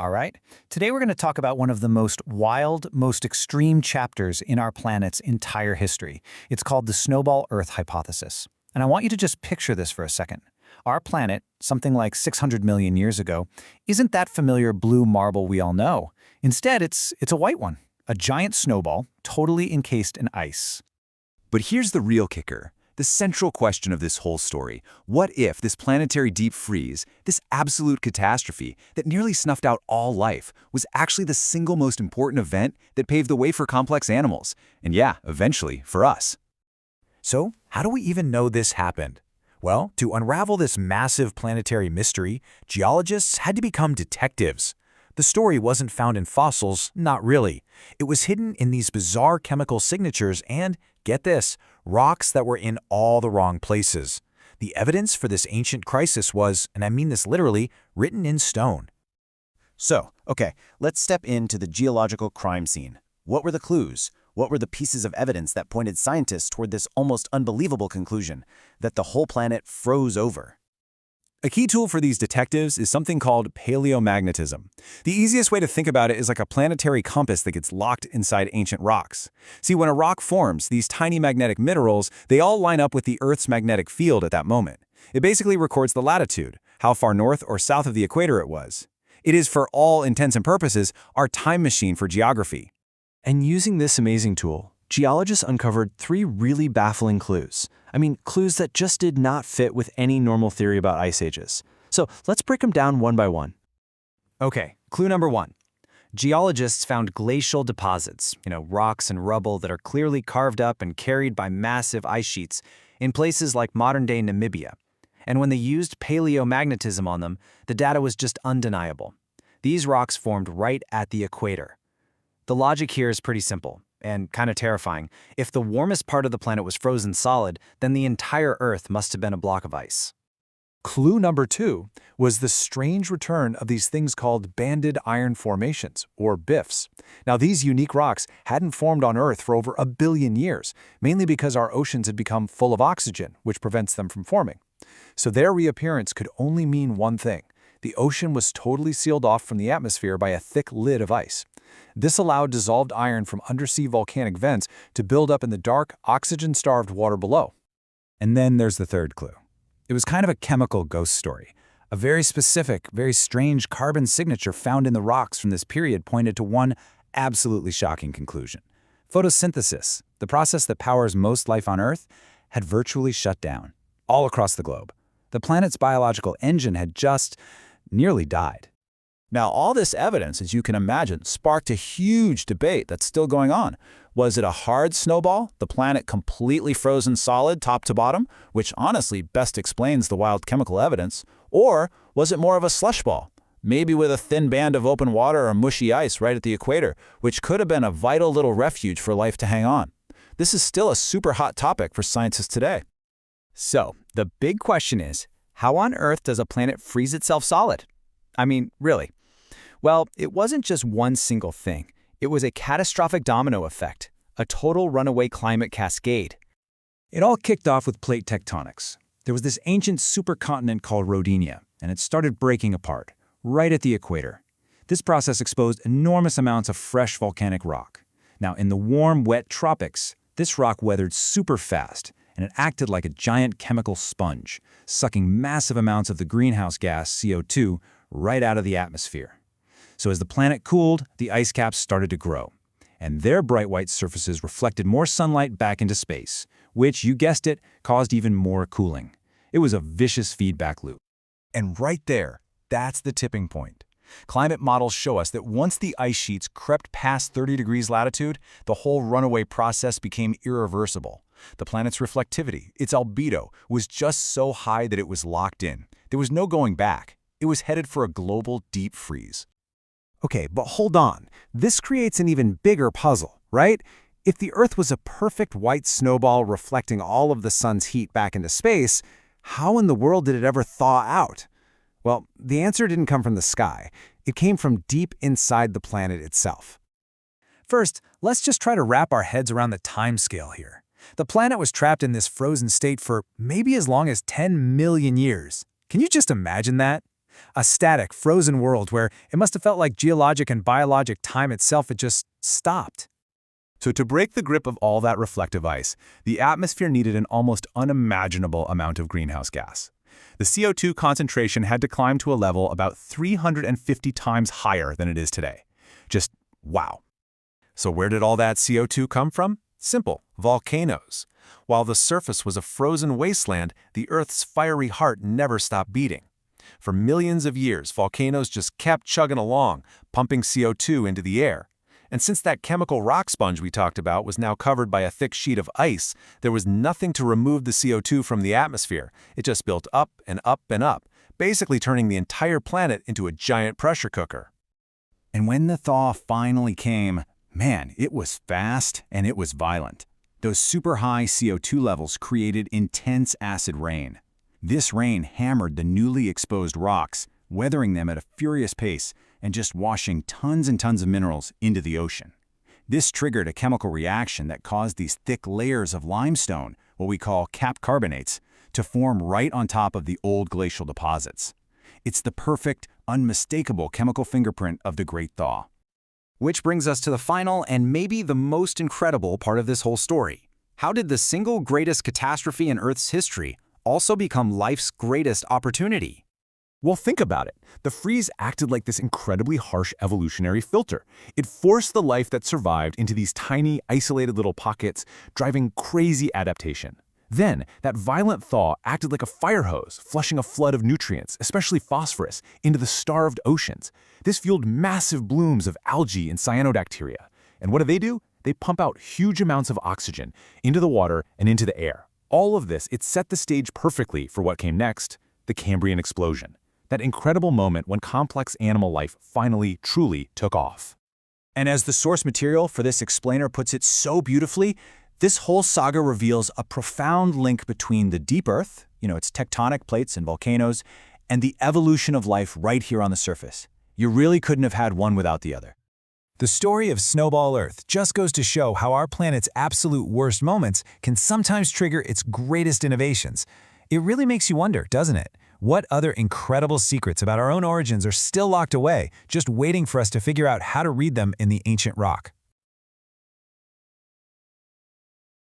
All right. Today we're going to talk about one of the most wild, most extreme chapters in our planet's entire history. It's called the Snowball Earth hypothesis. And I want you to just picture this for a second. Our planet, something like 600 million years ago, isn't that familiar blue marble we all know. Instead, it's a white one, a giant snowball, totally encased in ice. But here's the real kicker. The central question of this whole story. What if this planetary deep freeze, this absolute catastrophe that nearly snuffed out all life, was actually the single most important event that paved the way for complex animals? And yeah, eventually, for us. So, how do we even know this happened? Well, to unravel this massive planetary mystery, geologists had to become detectives. The story wasn't found in fossils, not really. It was hidden in these bizarre chemical signatures and, get this, rocks that were in all the wrong places. The evidence for this ancient crisis was, and I mean this literally, written in stone. So, okay, let's step into the geological crime scene. What were the clues? What were the pieces of evidence that pointed scientists toward this almost unbelievable conclusion, that the whole planet froze over? A key tool for these detectives is something called paleomagnetism. The easiest way to think about it is like a planetary compass that gets locked inside ancient rocks. See, when a rock forms, these tiny magnetic minerals, they all line up with the Earth's magnetic field at that moment. It basically records the latitude, how far north or south of the equator it was. It is, for all intents and purposes, our time machine for geography. And using this amazing tool, geologists uncovered 3 really baffling clues. Clues that just did not fit with any normal theory about ice ages. So let's break them down one by one. Okay, clue number 1. Geologists found glacial deposits, rocks and rubble that are clearly carved up and carried by massive ice sheets in places like modern-day Namibia. And when they used paleomagnetism on them, the data was just undeniable. These rocks formed right at the equator. The logic here is pretty simple and kind of terrifying. If the warmest part of the planet was frozen solid, then the entire Earth must have been a block of ice. Clue number 2 was the strange return of these things called banded iron formations, or BIFs. Now, these unique rocks hadn't formed on Earth for over 1 billion years, mainly because our oceans had become full of oxygen, which prevents them from forming. So their reappearance could only mean one thing. The ocean was totally sealed off from the atmosphere by a thick lid of ice. This allowed dissolved iron from undersea volcanic vents to build up in the dark, oxygen-starved water below. And then there's the third clue. It was kind of a chemical ghost story. A very specific, very strange carbon signature found in the rocks from this period pointed to one absolutely shocking conclusion. Photosynthesis, the process that powers most life on Earth, had virtually shut down, all across the globe. The planet's biological engine had just nearly died. Now, all this evidence, as you can imagine, sparked a huge debate that's still going on. Was it a hard snowball, the planet completely frozen solid top to bottom, which honestly best explains the wild chemical evidence? Or was it more of a slush ball, maybe with a thin band of open water or mushy ice right at the equator, which could have been a vital little refuge for life to hang on? This is still a super hot topic for scientists today. So, the big question is, how on Earth does a planet freeze itself solid? Really? Well, it wasn't just one single thing. It was a catastrophic domino effect, a total runaway climate cascade. It all kicked off with plate tectonics. There was this ancient supercontinent called Rodinia, and it started breaking apart, right at the equator. This process exposed enormous amounts of fresh volcanic rock. Now, in the warm, wet tropics, this rock weathered super fast, and it acted like a giant chemical sponge, sucking massive amounts of the greenhouse gas, CO2, right out of the atmosphere. So as the planet cooled, the ice caps started to grow, and their bright white surfaces reflected more sunlight back into space, which, you guessed it, caused even more cooling. It was a vicious feedback loop. And right there, that's the tipping point. Climate models show us that once the ice sheets crept past 30 degrees latitude, the whole runaway process became irreversible. The planet's reflectivity, its albedo, was just so high that it was locked in. There was no going back. It was headed for a global deep freeze. Okay, but hold on. This creates an even bigger puzzle, right? If the Earth was a perfect white snowball reflecting all of the sun's heat back into space, how in the world did it ever thaw out? Well, the answer didn't come from the sky. It came from deep inside the planet itself. First, let's just try to wrap our heads around the timescale here. The planet was trapped in this frozen state for maybe as long as 10 million years. Can you just imagine that? A static, frozen world where it must have felt like geologic and biologic time itself had just stopped. So to break the grip of all that reflective ice, the atmosphere needed an almost unimaginable amount of greenhouse gas. The CO2 concentration had to climb to a level about 350 times higher than it is today. Just wow. So where did all that CO2 come from? Simple, volcanoes. While the surface was a frozen wasteland, the Earth's fiery heart never stopped beating. For millions of years, volcanoes just kept chugging along, pumping CO2 into the air. And since that chemical rock sponge we talked about was now covered by a thick sheet of ice, there was nothing to remove the CO2 from the atmosphere. It just built up and up and up, basically turning the entire planet into a giant pressure cooker. And when the thaw finally came, man, it was fast and it was violent. Those super high CO2 levels created intense acid rain. This rain hammered the newly exposed rocks, weathering them at a furious pace and just washing tons and tons of minerals into the ocean. This triggered a chemical reaction that caused these thick layers of limestone, what we call cap carbonates, to form right on top of the old glacial deposits. It's the perfect, unmistakable chemical fingerprint of the Great Thaw. Which brings us to the final and maybe the most incredible part of this whole story. How did the single greatest catastrophe in Earth's history also become life's greatest opportunity? Well, think about it. The freeze acted like this incredibly harsh evolutionary filter. It forced the life that survived into these tiny, isolated little pockets, driving crazy adaptation. Then, that violent thaw acted like a fire hose, flushing a flood of nutrients, especially phosphorus, into the starved oceans. This fueled massive blooms of algae and cyanobacteria. And what do? They pump out huge amounts of oxygen into the water and into the air. All of this, it set the stage perfectly for what came next, the Cambrian explosion. That incredible moment when complex animal life finally, truly took off. And as the source material for this explainer puts it so beautifully, this whole saga reveals a profound link between the deep Earth, its tectonic plates and volcanoes, and the evolution of life right here on the surface. You really couldn't have had one without the other. The story of Snowball Earth just goes to show how our planet's absolute worst moments can sometimes trigger its greatest innovations. It really makes you wonder, doesn't it? What other incredible secrets about our own origins are still locked away, just waiting for us to figure out how to read them in the ancient rock?